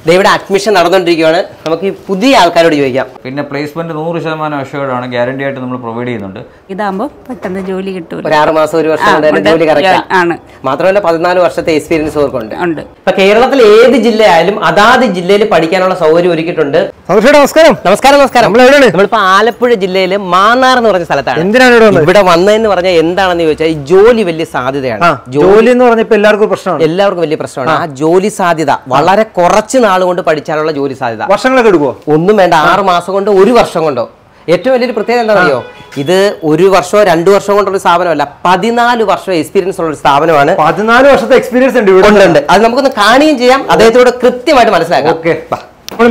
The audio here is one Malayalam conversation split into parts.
ഇവിടെ അഡ്മിഷൻ നടന്നുകൊണ്ടിരിക്കുകയാണ്. നമുക്ക് ഈ പുതിയ ആൾക്കാരോട് ചോദിക്കാം. പിന്നെ പ്ലേസ്മെന്റ് 100% അഷ്യൂർഡ് ആണ്, ഗ്യാരണ്ടി ആയിട്ട് നമ്മൾ പ്രൊവൈഡ് ചെയ്യുന്നുണ്ട്. ഇതാകുമ്പോൾ പെട്ടെന്ന് ജോലി കിട്ടും. ഒരു 6 മാസം 1 വർഷം ജോലി ആണ്. മാത്രമല്ല 14 വർഷത്തെ എക്സ്പീരിയൻസ് അവർക്കുണ്ട്. ഇപ്പൊ കേരളത്തിൽ ഏത് ജില്ലയായാലും അതാത് ജില്ലയിൽ പഠിക്കാനുള്ള സൗകര്യം ഒരുക്കിയിട്ടുണ്ട്. നമസ്കാരം. നമസ്കാരം. നമസ്കാരം. നമ്മളിപ്പോ ആലപ്പുഴ ജില്ലയില് മാന്നാർ എന്ന് പറഞ്ഞ സ്ഥലത്താണ്. എന്തിനാണ് ഇവിടെ വന്നതെന്ന് പറഞ്ഞാൽ എന്താണെന്ന് ചോദിച്ചാൽ ഈ ജോലി വലിയ സാധ്യതയാണ്. ജോലി എന്ന് പറഞ്ഞപ്പോ എല്ലാവർക്കും വലിയ പ്രശ്നമാണ്. ആ ജോലി സാധ്യത വളരെ കുറച്ച് നാൾ കൊണ്ട് പഠിച്ചാലുള്ള ജോലി സാധ്യത. വർഷങ്ങളൊക്കെ എടുക്കുമോ? ഒന്നും വേണ്ട, 6 മാസം കൊണ്ടോ 1 വർഷം കൊണ്ടോ. ഏറ്റവും വലിയൊരു പ്രത്യേകത എന്താണെന്നറിയോ, ഇത് 1 വർഷമോ 2 വർഷമോ കൊണ്ടുള്ള സ്ഥാപനമല്ല, 14 വർഷം എക്സ്പീരിയൻസ് ഉള്ള ഒരു സ്ഥാപനമാണ്. 14 വർഷത്തെ എക്സ്പീരിയൻസ് ഉണ്ട്. അത് നമുക്കൊന്ന് കാണുകയും ചെയ്യാം, അദ്ദേഹത്തോട് കൃത്യമായിട്ട് മനസ്സിലാക്കാം.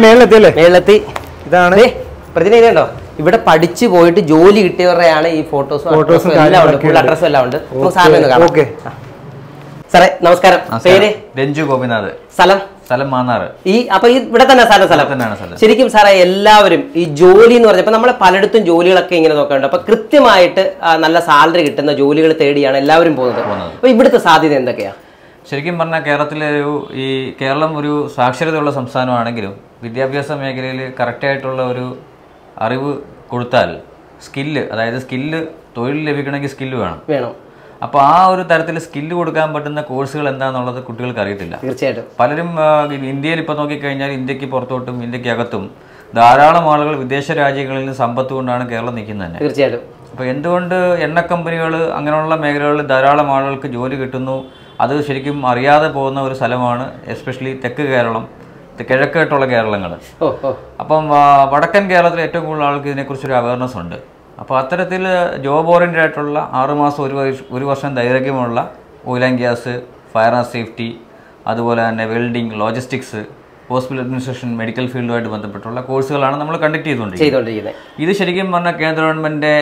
മേളിലെത്തി ഇതാണ് പ്രതിനിധിയുണ്ടോ, ഇവിടെ പഠിച്ചു പോയിട്ട് ജോലി കിട്ടിയവരുടെയാണ് ഈ ഫോട്ടോസും അഡ്രസ്സും എല്ലാം ഉണ്ട്. സാറിനെ ഒന്ന് കാണാം. സാറേ നമസ്കാരം. പേര്? രഞ്ജു ഗോപിനാഥ്. സ്ഥലം മാന്നാർ. അപ്പൊ ഇവിടെ തന്നെ സ്ഥലം. ശരിക്കും സാറേ എല്ലാവരും ഈ ജോലി എന്ന് പറഞ്ഞപ്പോ നമ്മളെ പലയിടത്തും ജോലികളൊക്കെ ഇങ്ങനെ നോക്കാറുണ്ട്. അപ്പൊ കൃത്യമായിട്ട് നല്ല സാലറി കിട്ടുന്ന ജോലികൾ തേടിയാണ് എല്ലാവരും പോകുന്നത്. അപ്പൊ ഇവിടുത്തെ സാധ്യത എന്തൊക്കെയാ? ശരിക്കും പറഞ്ഞാൽ കേരളം ഒരു സാക്ഷരതയുള്ള സംസ്ഥാനമാണെങ്കിലും വിദ്യാഭ്യാസ മേഖലയിൽ കറക്റ്റായിട്ടുള്ള ഒരു അറിവ് കൊടുത്താൽ തൊഴിൽ ലഭിക്കണമെങ്കിൽ സ്കില്ല് വേണം. അപ്പോൾ ആ ഒരു തരത്തിൽ സ്കില്ല് കൊടുക്കാൻ പറ്റുന്ന കോഴ്സുകൾ എന്താണെന്നുള്ളത് കുട്ടികൾക്ക് അറിയത്തില്ല. തീർച്ചയായിട്ടും പലരും ഇന്ത്യയിൽ ഇപ്പോൾ നോക്കിക്കഴിഞ്ഞാൽ ഇന്ത്യക്ക് പുറത്തോട്ടും ഇന്ത്യക്കകത്തും ധാരാളം ആളുകൾ വിദേശ രാജ്യങ്ങളിൽ നിന്ന് സമ്പത്ത് കൊണ്ടാണ് കേരളം നിൽക്കുന്നത് തന്നെ. തീർച്ചയായിട്ടും. അപ്പോൾ എന്തുകൊണ്ട് എണ്ണ കമ്പനികൾ അങ്ങനെയുള്ള മേഖലകളിൽ ധാരാളം ആളുകൾക്ക് ജോലി കിട്ടുന്നു, അത് ശരിക്കും അറിയാതെ പോകുന്ന ഒരു സ്ഥലമാണ് എസ്പെഷ്യലി തെക്ക് കേരളം, കിഴക്കായിട്ടുള്ള കേരളങ്ങൾ. അപ്പം വടക്കൻ കേരളത്തിൽ ഏറ്റവും കൂടുതൽ ആൾക്ക് ഇതിനെക്കുറിച്ചൊരു അവയർനെസ് ഉണ്ട്. അപ്പോൾ അത്തരത്തിൽ ജോബ് ഓറിയൻറ്റഡ് ആയിട്ടുള്ള 6 മാസം 1 വർഷം ദൈർഘ്യമുള്ള oil and gas, fire and safety, അതുപോലെ തന്നെ welding, logistics, hospital administration, medical ഫീൽഡുമായിട്ട് ബന്ധപ്പെട്ടുള്ള കോഴ്സുകളാണ് നമ്മൾ കണ്ടക്ട് ചെയ്തുകൊണ്ടിരിക്കുന്നത്. ഇത് ശരിക്കും പറഞ്ഞാൽ കേന്ദ്ര government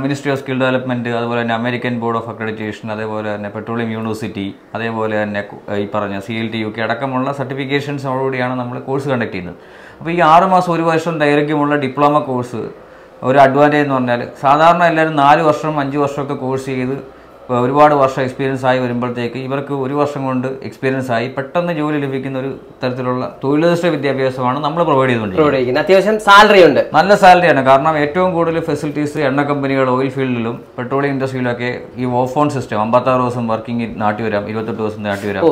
ministry of skill development, അതുപോലെ തന്നെ അമേരിക്കൻ ബോർഡ് ഓഫ് അക്രഡിറ്റേഷൻ, അതേപോലെ തന്നെ പെട്രോളിയം യൂണിവേഴ്സിറ്റി, അതേപോലെ തന്നെ ഈ പറഞ്ഞ CLT UK അടക്കമുള്ള സർട്ടിഫിക്കേഷൻസോടുകൂടിയാണ് നമ്മൾ കോഴ്സ് കണ്ടക്ട് ചെയ്യുന്നത്. അപ്പോൾ ഈ 6 മാസം 1 വർഷം ദൈർഘ്യമുള്ള ഡിപ്ലോമ കോഴ്സ് ഒരു അഡ്വാൻറ്റേജ് എന്ന് പറഞ്ഞാൽ സാധാരണ എല്ലാവരും 4 വർഷം 5 വർഷമൊക്കെ കോഴ്സ് ചെയ്ത് ഒരുപാട് വർഷം എക്സ്പീരിയൻസ് ആയി വരുമ്പോഴത്തേക്ക് ഇവർക്ക് 1 വർഷം കൊണ്ട് എക്സ്പീരിയൻസ് ആയി പെട്ടെന്ന് ജോലി ലഭിക്കുന്ന ഒരു തരത്തിലുള്ള തൊഴിലധിഷ്ഠിത വിദ്യാഭ്യാസമാണ് നമ്മൾ പ്രൊവൈഡ് ചെയ്തുകൊണ്ടിരിക്കുന്നത്. അത്യാവശ്യം സാലറി ഉണ്ട്, നല്ല സാലറിയാണ്. കാരണം ഏറ്റവും കൂടുതൽ ഫെസിലിറ്റീസ് എണ്ണ കമ്പനികൾ, ഓയിൽ ഫീൽഡിലും പെട്രോളിയം ഇൻഡസ്ട്രിയിലൊക്കെ ഈ ഓഫ് ഓൺ സിസ്റ്റം 56 ദിവസം വർക്കിംഗ് നാട്ടി വരാം, 28 ദിവസം നാട്ടി വരാം,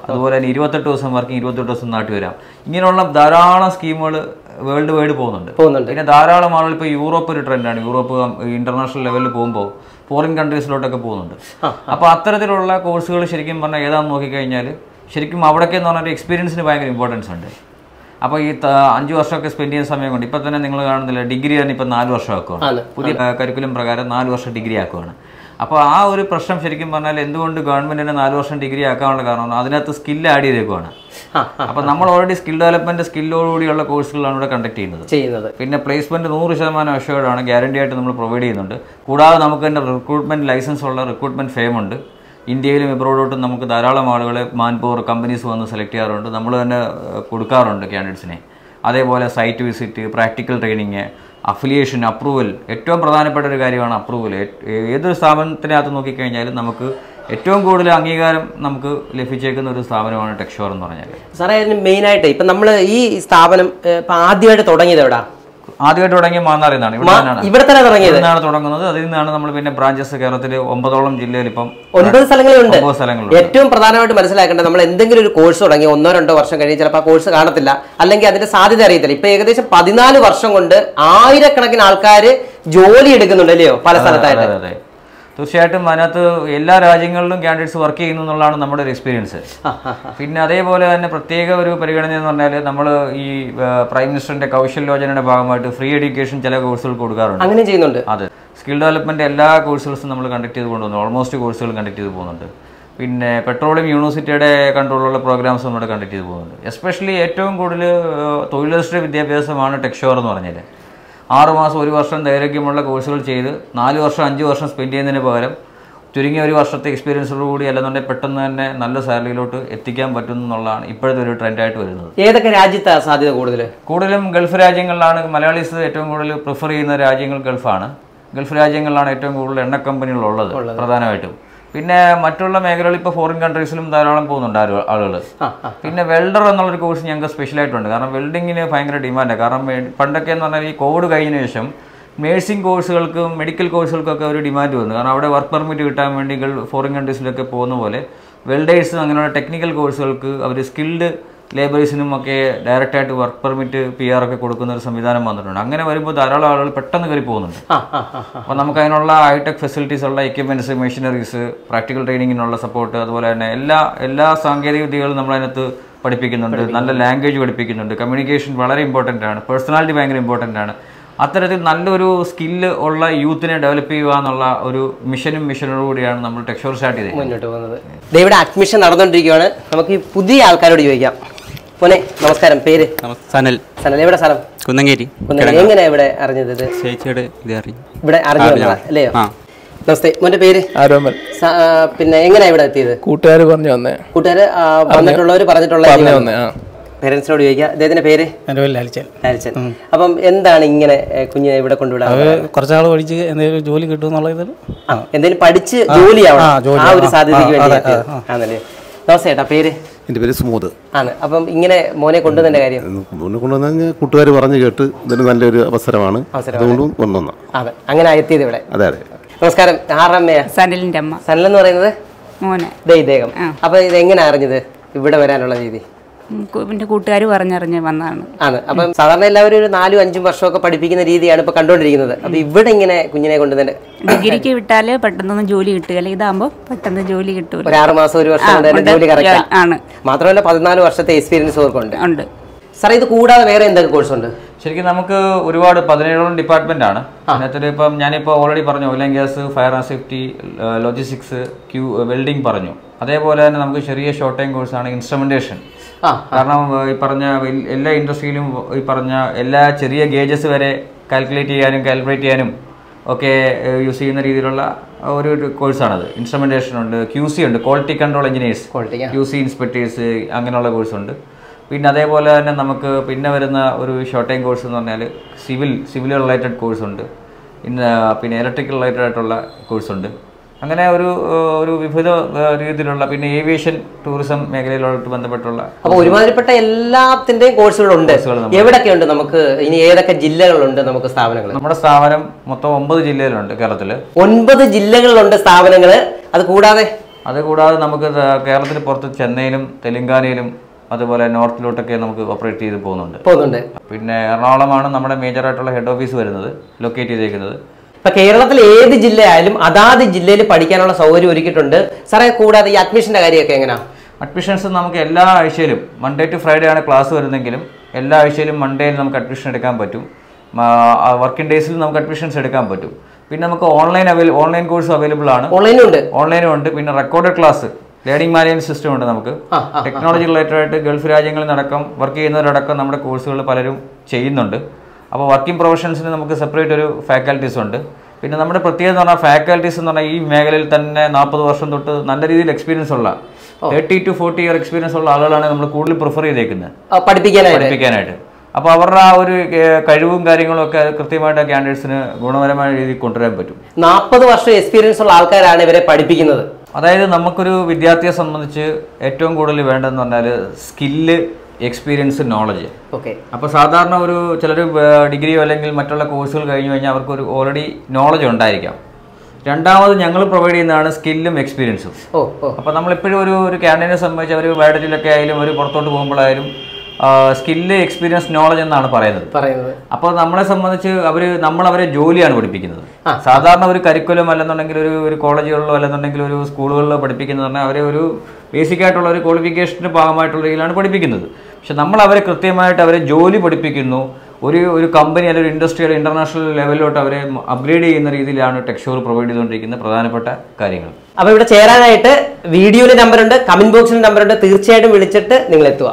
അതുപോലെ തന്നെ 28 ദിവസം വർക്കിംഗ് 28 ദിവസം നാട്ടി വരാം. ഇങ്ങനെയുള്ള ധാരാളം സ്കീമുകൾ വേൾഡ് വൈഡ് പോകുന്നുണ്ട്. പിന്നെ ധാരാളം ആളുകൾ ഇപ്പോൾ യൂറോപ്പ് ഒരു ട്രെൻഡാണ്, യൂറോപ്പ് ഇന്റർനാഷണൽ ലെവലിൽ പോകുമ്പോൾ ഫോറിൻ കൺട്രീസിലോട്ടൊക്കെ പോകുന്നുണ്ട്. അപ്പോൾ അത്തരത്തിലുള്ള കോഴ്സുകൾ ശരിക്കും പറഞ്ഞാൽ ഏതാണെന്ന് നോക്കിക്കഴിഞ്ഞാൽ ശരിക്കും അവിടേക്ക് എന്ന് പറഞ്ഞാൽ എക്സ്പീരിയൻസിന് ഭയങ്കര ഇമ്പോർട്ടൻസ് ഉണ്ട്. അപ്പോൾ ഈ 5 വർഷമൊക്കെ സ്പെൻഡ് ചെയ്യുന്ന സമയം കൊണ്ട് ഇപ്പം തന്നെ നിങ്ങൾ കാണുന്നില്ല, ഡിഗ്രി തന്നെ ഇപ്പം 4 വർഷം ആക്കുകയാണ്, പുതിയ കരിക്കുലം പ്രകാരം 4 വർഷം ഡിഗ്രി ആക്കുകയാണ്. അപ്പോൾ ആ ഒരു പ്രശ്നം ശരിക്കും പറഞ്ഞാൽ എന്തുകൊണ്ട് ഗവൺമെൻറ്റിനെ 4 വർഷം ഡിഗ്രി ആക്കാനുള്ള കാരണം അതിനകത്ത് സ്കില്ല് ആഡ് ചെയ്തേക്കുവാണ്. അപ്പോൾ നമ്മൾ ഓൾറെഡി സ്കിൽ ഡെവലപ്മെൻറ്റ് സ്കില്ലോടുകൂടിയുള്ള കോഴ്സുകളാണ് ഇവിടെ കണ്ടക്ട് ചെയ്യുന്നത്. പിന്നെ പ്ലേസ്മെന്റ് 100% അഷ്യൂർഡ് ആണ്, ഗ്യാരണ്ടി ആയിട്ട് നമ്മൾ പ്രൊവൈഡ് ചെയ്യുന്നുണ്ട്. കൂടാതെ നമുക്ക് തന്നെ റിക്രൂട്ട്മെന്റ് ലൈസൻസ് ഉള്ള റിക്രൂട്ട്മെന്റ് ഫേം ഉണ്ട്. ഇന്ത്യയിലും എബ്രോഡോട്ടും നമുക്ക് ധാരാളം ആളുകളെ മാൻപവർ കമ്പനീസ് വന്ന് സെലക്ട് ചെയ്യാറുണ്ട്, നമ്മൾ തന്നെ കൊടുക്കാറുണ്ട് കാൻഡിഡേറ്റ്സിനെ. അതേപോലെ site visit, practical training, affiliation, approval. ഏറ്റവും പ്രധാനപ്പെട്ട ഒരു കാര്യമാണ് അപ്രൂവൽ. ഏതൊരു സ്ഥാപനത്തിനകത്ത് നോക്കിക്കഴിഞ്ഞാലും നമുക്ക് ഏറ്റവും കൂടുതൽ അംഗീകാരം നമുക്ക് ലഭിച്ചേക്കുന്ന ഒരു സ്ഥാപനമാണ് ടെക്ഷോർ എന്ന് പറഞ്ഞാൽ. സാറേ മെയിനായിട്ട് ഇപ്പം നമ്മൾ ഈ സ്ഥാപനം ഇപ്പം ആദ്യമായിട്ട് തുടങ്ങിയത് എവിടെ? ആദ്യമായിട്ട് തുടങ്ങിയ മാന്നാറിൽ നിന്നാണ്. ഇവിടെ തന്നെ തുടങ്ങുന്നത്. അതിൽ നിന്നാണ് നമ്മൾ പിന്നെ ബ്രാഞ്ചസ് കേരളത്തിൽ 9ഓളം ജില്ലയിൽ ഇപ്പം 9 സ്ഥലങ്ങളുണ്ട്. ഏറ്റവും പ്രധാനമായിട്ട് മനസ്സിലാക്കേണ്ടത്, നമ്മൾ എന്തെങ്കിലും ഒരു കോഴ്സ് തുടങ്ങി 1-2 വർഷം കഴിഞ്ഞ് ചിലപ്പോൾ ആ കോഴ്സ് കാണത്തില്ല, അല്ലെങ്കിൽ അതിന്റെ സാധ്യത അറിയത്തില്ല. ഇപ്പൊ ഏകദേശം 14 വർഷം കൊണ്ട് ആയിരക്കണക്കിന് ആൾക്കാർ ജോലി എടുക്കുന്നുണ്ട് അല്ലയോ പല സ്ഥലത്തായിട്ട്. തീർച്ചയായിട്ടും അതിനകത്ത് എല്ലാ രാജ്യങ്ങളിലും കാൻഡിഡേറ്റ്സ് വർക്ക് ചെയ്യുന്നു എന്നുള്ളതാണ് നമ്മുടെ ഒരു എക്സ്പീരിയൻസ്. പിന്നെ അതേപോലെ തന്നെ പ്രത്യേക ഒരു പരിഗണന എന്ന് പറഞ്ഞാൽ നമ്മൾ ഈ പ്രൈം മിനിസ്റ്ററിന്റെ കൗശൽ യോജനയുടെ ഭാഗമായിട്ട് ഫ്രീ എഡ്യൂക്കേഷൻ ചില കോഴ്സുകൾ കൊടുക്കാറുണ്ട്. അങ്ങനെ ചെയ്യുന്നുണ്ട്. അതെ, സ്കിൽ ഡെവലപ്മെന്റ് എല്ലാ കോഴ്സുകളും നമ്മൾ കണ്ടക്ട് ചെയ്ത് കൊണ്ടുവന്നു, ഓൾമോസ്റ്റ് കോഴ്സുകൾ കണ്ടക്ട് ചെയ്ത് പോകുന്നുണ്ട്. പിന്നെ പെട്രോളിയം യൂണിവേഴ്സിറ്റിയുടെ കൺട്രോളിലുള്ള പ്രോഗ്രാംസ് നമ്മൾ കണ്ടക്ട് ചെയ്ത് പോകുന്നുണ്ട്. എസ്പെഷ്യലി ഏറ്റവും കൂടുതൽ തൊഴിലധിഷ്ഠിത വിദ്യാഭ്യാസമാണ് ടെക്ഷോർ എന്ന് പറഞ്ഞാൽ. 6 മാസം 1 വർഷം ദൈർഘ്യമുള്ള കോഴ്സുകൾ ചെയ്ത് 4 വർഷം 5 വർഷം സ്പെൻഡ് ചെയ്യുന്നതിന് പകരം ചുരുങ്ങിയ 1 വർഷത്തെ എക്സ്പീരിയൻസോടുകൂടി അല്ലെന്നുണ്ടെങ്കിൽ പെട്ടെന്ന് തന്നെ നല്ല സാലറിയിലോട്ട് എത്തിക്കാൻ പറ്റും എന്നുള്ളതാണ് ഇപ്പോഴത്തെ ഒരു ട്രെൻഡായിട്ട് വരുന്നത്. ഏതൊക്കെ രാജ്യത്താണ് സാധ്യത കൂടുതലും ഗൾഫ് രാജ്യങ്ങളിലാണ്. മലയാളീസ് ഏറ്റവും കൂടുതൽ പ്രിഫർ ചെയ്യുന്ന രാജ്യങ്ങൾ ഗൾഫാണ്. ഗൾഫ് രാജ്യങ്ങളിലാണ് ഏറ്റവും കൂടുതൽ എണ്ണ കമ്പനികളുള്ളത് പ്രധാനമായിട്ടും. പിന്നെ മറ്റുള്ള മേഖലകളിൽ ഇപ്പോൾ ഫോറിൻ കൺട്രീസിലും ധാരാളം പോകുന്നുണ്ട് ആളുകൾ. പിന്നെ വെൽഡർ എന്നുള്ളൊരു കോഴ്സ് ഞങ്ങൾക്ക് സ്പെഷ്യലായിട്ടുണ്ട്. കാരണം വെൽഡിങ്ങിന് ഭയങ്കര ഡിമാൻഡാണ്. കാരണം പണ്ടൊക്കെ എന്ന് പറഞ്ഞാൽ ഈ കോവിഡ് കഴിഞ്ഞതിന് ശേഷം നേഴ്സിംഗ് കോഴ്സുകൾക്കും മെഡിക്കൽ കോഴ്സുകൾക്കൊക്കെ ഒരു ഡിമാൻഡ് വന്നു. കാരണം അവിടെ വർക്ക് പെർമിറ്റ് കിട്ടാൻ വേണ്ടി ഫോറിൻ കൺട്രീസിലൊക്കെ പോകുന്ന പോലെ വെൽഡേഴ്സ് അങ്ങനെയുള്ള ടെക്നിക്കൽ കോഴ്സുകൾക്ക് അവർ സ്കിൽഡ് ലേബേഴ്സിനും ഒക്കെ ഡയറക്റ്റായിട്ട് വർക്ക് പെർമിറ്റ് PR ഒക്കെ കൊടുക്കുന്ന ഒരു സംവിധാനം വന്നിട്ടുണ്ട്. അങ്ങനെ വരുമ്പോൾ ധാരാളം ആളുകൾ പെട്ടെന്ന് കയറി പോകുന്നുണ്ട്. അപ്പോൾ നമുക്ക് അതിനുള്ള ഹൈടെക് ഫെസിലിറ്റീസ് ഉള്ള എക്യുപ്മെൻറ്റ്സ്, മെഷീനറീസ്, പ്രാക്ടിക്കൽ ട്രെയിനിങ്ങിനുള്ള സപ്പോർട്ട്, അതുപോലെ തന്നെ എല്ലാ സാങ്കേതിക വിദ്യകളും നമ്മളതിനകത്ത് പഠിപ്പിക്കുന്നുണ്ട്. നല്ല ലാംഗ്വേജ് പഠിപ്പിക്കുന്നുണ്ട്. കമ്മ്യൂണിക്കേഷൻ വളരെ ഇമ്പോർട്ടൻ്റ് ആണ്. പേഴ്സണാലിറ്റി ഭയങ്കര ഇമ്പോർട്ടൻ്റ് ആണ്. അത്തരത്തിൽ നല്ലൊരു സ്കില്ല് ഉള്ള യൂത്തിനെ ഡെവലപ്പ് ചെയ്യുക എന്നുള്ള ഒരു മിഷനോടുകൂടിയാണ് നമ്മൾ ടെക്സ്ചർ സ്റ്റാർട്ട് ചെയ്തത് മുന്നോട്ട് പോകുന്നത്. ഇവിടെ അഡ്മിഷൻ നടന്നുകൊണ്ടിരിക്കുകയാണ്. നമുക്ക് പുതിയ ആൾക്കാരോട് ചോദിക്കാം. മോനെ നമസ്കാരം, പേര്? സനൽ. സനൽ, എവിടെ സ്ഥലം? കുന്നങ്കേരി. എങ്ങനെയാ ഇവിടെ അറിഞ്ഞത്? ചേച്ചിയുടെ ഇത് അറിഞ്ഞു. ഇവിടെ അറിഞ്ഞു അല്ലയോ? നമസ്തേ, മോന്റെ പേര്? ആരോമൽ. പിന്നെ എങ്ങനെയാ ഇവിടെ എത്തിയത്? കൂട്ടുകാർ പറഞ്ഞു വന്നേ. കൂട്ടുകാര് വന്നിട്ടുള്ളവർ പറഞ്ഞിട്ടുള്ള പേരൻസിനോട് ചോദിക്കുക. അദ്ദേഹത്തിന്റെ പേര്? ലാൽച്ചൻ. ലാൽച്ചൻ. അപ്പം എന്താണ് ഇങ്ങനെ കുഞ്ഞിനെ ഇവിടെ കൊണ്ടുവിടാൻ? കുറച്ചാൾ പഠിച്ച് എന്തെങ്കിലും ജോലി കിട്ടും എന്നുള്ളത്, എന്തെങ്കിലും പഠിച്ച് ജോലിയാവണം, ആ ഒരു സാധ്യതയ്ക്ക് വേണ്ടി ആണല്ലേ? നമസ്തേട്ടാ, പേര്? എൻ്റെ പേര് സ്മൂത് ആണ്. അപ്പം ഇങ്ങനെ മോനെ കൊണ്ടുവന്ന കാര്യം? മോനെ കൊണ്ടുവന്ന കൂട്ടുകാർ പറഞ്ഞു കേട്ട് ഇതൊരു നല്ലൊരു അവസരമാണ്, അതുകൊണ്ട് കൊണ്ടുവന്ന. അതെ, അങ്ങനെ എത്തിയത് ഇവിടെ. അതെ അതെ. നമസ്കാരം. ആറമ്മയാ? സനലിന്റെ അമ്മ. സനൽ എന്ന് പറയുന്നത് മോനെ ഇദ്ദേഹം. അപ്പൊ ഇത് എങ്ങനെ അറിഞ്ഞത് ഇവിടെ വരാനുള്ള രീതി? പിന്നെ കൂട്ടുകാർ പറഞ്ഞറിഞ്ഞ് വന്നതാണ്. ആണ്. അപ്പം സാധാരണ എല്ലാവരും ഒരു 4-5 വർഷമൊക്കെ പഠിപ്പിക്കുന്ന രീതിയാണ് ഇപ്പൊ കണ്ടുകൊണ്ടിരിക്കുന്നത്. അപ്പൊ ഇവിടെ ഇങ്ങനെ കുഞ്ഞിനെ കൊണ്ടുവന്നിട്ട് ഡിഗ്രിക്ക് വിട്ടാല് പെട്ടെന്നൊന്നും ജോലി കിട്ടുകയല്ല, ഇതാകുമ്പോ പെട്ടെന്ന് ജോലി കിട്ടൂല. ഒരു 6 മാസം 1 വർഷം ജോലി കറക്റ്റ് ആണ്. മാത്രമല്ല 14 വർഷത്തെ എക്സ്പീരിയൻസ് ഓർക്കുണ്ട്. സാറേ, ഇത് കൂടാതെ വേറെ എന്തൊക്കെ കോഴ്സ് ഉണ്ട്? ശരിക്കും നമുക്ക് ഒരുപാട് 17ഓളം ഡിപ്പാർട്ട്മെന്റ് ആണ്. അതിനകത്ത് ഇപ്പം ഞാനിപ്പോൾ ഓൾറെഡി പറഞ്ഞു, oil and gas, fire and safety, logistics, welding പറഞ്ഞു. അതേപോലെ തന്നെ നമുക്ക് ചെറിയ ഷോർട്ട് ടൈം കോഴ്സാണ് ഇൻസ്ട്രുമെന്റേഷൻ. കാരണം ഈ പറഞ്ഞ എല്ലാ ഇൻഡസ്ട്രിയിലും ഈ പറഞ്ഞ എല്ലാ ചെറിയ ഗേജസ് വരെ കാൽക്കുലേറ്റ് ചെയ്യാനും കാൽക്കുലേറ്റ് ചെയ്യാനും ഒക്കെ യൂസ് ചെയ്യുന്ന രീതിയിലുള്ള ഒരു കോഴ്സാണത്. ഇൻസ്ട്രുമെന്റേഷൻ ഉണ്ട്, QC ഉണ്ട്, quality control engineers, QC inspectors, അങ്ങനെയുള്ള കോഴ്സുണ്ട്. പിന്നെ അതേപോലെ തന്നെ നമുക്ക് പിന്നെ വരുന്ന ഒരു ഷോർട്ട് ടൈം കോഴ്സ് എന്ന് പറഞ്ഞാൽ സിവിൽ റിലേറ്റഡ് കോഴ്സുണ്ട്. പിന്നെ ഇലക്ട്രിക്കൽ റിലേറ്റഡ് ആയിട്ടുള്ള കോഴ്സുണ്ട്. അങ്ങനെ ഒരു വിവിധ രീതിയിലുള്ള, പിന്നെ ഏവിയേഷൻ ടൂറിസം മേഖലയിലോട്ട് ബന്ധപ്പെട്ടുള്ള, അപ്പോൾ ഒരുമാതിരിപ്പെട്ട എല്ലാത്തിന്റെയും കോഴ്സുകളുണ്ട്. എവിടെയൊക്കെയുണ്ട്? നമുക്ക് ഇനി ഏതൊക്കെ ജില്ലകളുണ്ട് നമുക്ക് സ്ഥാപനങ്ങൾ? നമ്മുടെ സ്ഥാപനം മൊത്തം 9 ജില്ലയിലുണ്ട് കേരളത്തിൽ. 9 ജില്ലകളിലുണ്ട് സ്ഥാപനങ്ങൾ. അത് കൂടാതെ നമുക്ക് കേരളത്തിന് പുറത്ത് ചെന്നൈയിലും തെലങ്കാനയിലും അതുപോലെ നോർത്തിലോട്ടൊക്കെ നമുക്ക് ഓപ്പറേറ്റ് ചെയ്ത് പോകുന്നുണ്ട്. പിന്നെ എറണാകുളമാണ് നമ്മുടെ മേജർ ആയിട്ടുള്ള ഹെഡ് ഓഫീസ് വരുന്നത്, ലൊക്കേറ്റ് ചെയ്തേക്കുന്നത്. ഇപ്പൊ കേരളത്തിൽ ഏത് ജില്ലയായാലും അതാത് ജില്ലയിൽ പഠിക്കാനുള്ള സൗകര്യം ഒരുക്കിയിട്ടുണ്ട്. സാറേ, കൂടാതെ ഈ അഡ്മിഷന്റെ കാര്യമൊക്കെ എങ്ങനെയാണ്? അഡ്മിഷൻസ് നമുക്ക് എല്ലാ ആഴ്ചയിലും മൺഡേ ടു ഫ്രൈഡേ ആണ് ക്ലാസ് വരുന്നെങ്കിലും എല്ലാ ആഴ്ചയിലും മൺഡേയിൽ നമുക്ക് അഡ്മിഷൻ എടുക്കാൻ പറ്റും. വർക്കിംഗ് ഡേയ്സിൽ നമുക്ക് അഡ്മിഷൻസ് എടുക്കാൻ പറ്റും. പിന്നെ നമുക്ക് ഓൺലൈൻ കോഴ്സ് അവൈലബിൾ ആണ്. ഓൺലൈനും ഉണ്ട്. പിന്നെ recorded class, learning management system ഉണ്ട്. നമുക്ക് ടെക്നോളജി റിലേറ്റഡ് ആയിട്ട് ഗൾഫ് രാജ്യങ്ങളിൽ നടക്കം വർക്ക് ചെയ്യുന്നവരടക്കം നമ്മുടെ കോഴ്സുകൾ പലരും ചെയ്യുന്നുണ്ട്. അപ്പോൾ വർക്കിംഗ് പ്രൊഫഷൻസിന് നമുക്ക് സെപ്പറേറ്റ് ഒരു ഫാക്കൽറ്റീസ് ഉണ്ട്. പിന്നെ നമ്മുടെ പ്രത്യേകത എന്ന് പറഞ്ഞാൽ ഫാക്കൽറ്റീസ് എന്ന് പറഞ്ഞാൽ ഈ മേഖലയിൽ തന്നെ 40 വർഷം തൊട്ട് നല്ല രീതിയിൽ എക്സ്പീരിയൻസ് ഉള്ള 30 to 40 ഇയർ എക്സ്പീരിയൻസ് ഉള്ള ആളുകളാണ് നമ്മൾ കൂടുതൽ പ്രിഫർ ചെയ്തേക്കുന്നത് പഠിപ്പിക്കാനായിട്ട്. അപ്പോൾ അവരുടെ ആ ഒരു കഴിവും കാര്യങ്ങളും ഒക്കെ കൃത്യമായിട്ട് ക്യാൻഡിഡേറ്റ്സിന് ഗുണപരമായ രീതിയിൽ കൊണ്ടുവരാൻ പറ്റും. 40 വർഷം എക്സ്പീരിയൻസ് ഉള്ള ആൾക്കാരാണ് ഇവരെ പഠിപ്പിക്കുന്നത്. അതായത് നമുക്കൊരു വിദ്യാർത്ഥിയെ സംബന്ധിച്ച് ഏറ്റവും കൂടുതൽ വേണ്ടതെന്ന് പറഞ്ഞാൽ സ്കില്ല്, എക്സ്പീരിയൻസ്, നോളജ്. അപ്പോൾ സാധാരണ ചിലർ ഡിഗ്രിയോ അല്ലെങ്കിൽ മറ്റുള്ള കോഴ്സുകൾ കഴിഞ്ഞു കഴിഞ്ഞാൽ അവർക്ക് ഓൾറെഡി നോളജ് ഉണ്ടായിരിക്കാം. രണ്ടാമത് ഞങ്ങൾ പ്രൊവൈഡ് ചെയ്യുന്നതാണ് സ്കില്ലും എക്സ്പീരിയൻസും. അപ്പോൾ നമ്മളെപ്പോഴും ഒരു ക്യാൻഡിഡേറ്റിനെ സംബന്ധിച്ച് അവർ ബയോഡേറ്റിലൊക്കെ ആയാലും ഒരു പുറത്തോട്ട് പോകുമ്പോഴായാലും സ്കില്ല്, എക്സ്പീരിയൻസ്, നോളജ് എന്നാണ് പറയുന്നത്. അപ്പോൾ നമ്മളെ സംബന്ധിച്ച് നമ്മൾ അവരെ ജോലിയാണ് പഠിപ്പിക്കുന്നത്. സാധാരണ ഒരു കരിക്കുലം അല്ലെന്നുണ്ടെങ്കിൽ ഒരു കോളേജുകളിലോ അല്ലെന്നുണ്ടെങ്കിൽ ഒരു സ്കൂളുകളിലോ പഠിപ്പിക്കുന്നത് പറഞ്ഞാൽ അവരെ ഒരു ബേസിക് ആയിട്ടുള്ള ഒരു ക്വാളിഫിക്കേഷൻ്റെ ഭാഗമായിട്ടുള്ള രീതിയിലാണ് പഠിപ്പിക്കുന്നത്. പക്ഷെ നമ്മൾ അവരെ കൃത്യമായിട്ട് അവരെ ജോലി പഠിപ്പിക്കുന്നു. ഒരു കമ്പനി അല്ലെങ്കിൽ ഒരു ഇൻഡസ്ട്രിയുടെ ഇന്റർനാഷണൽ ലെവലിലോട്ട് അവരെ അപ്ഗ്രേഡ് ചെയ്യുന്ന രീതിയിലാണ് ടെക്സ്ചർ പ്രൊവൈഡ് ചെയ്തുകൊണ്ടിരിക്കുന്ന പ്രധാനപ്പെട്ട കാര്യങ്ങൾ. അപ്പോൾ ഇവിടെ ചേരാനായിട്ട് വീഡിയോയിൽ നമ്പറുണ്ട്, കമന്റ് ബോക്സിൽ നമ്പറുണ്ട്. തീർച്ചയായിട്ടും വിളിച്ചിട്ട് നിങ്ങൾ എത്തുക.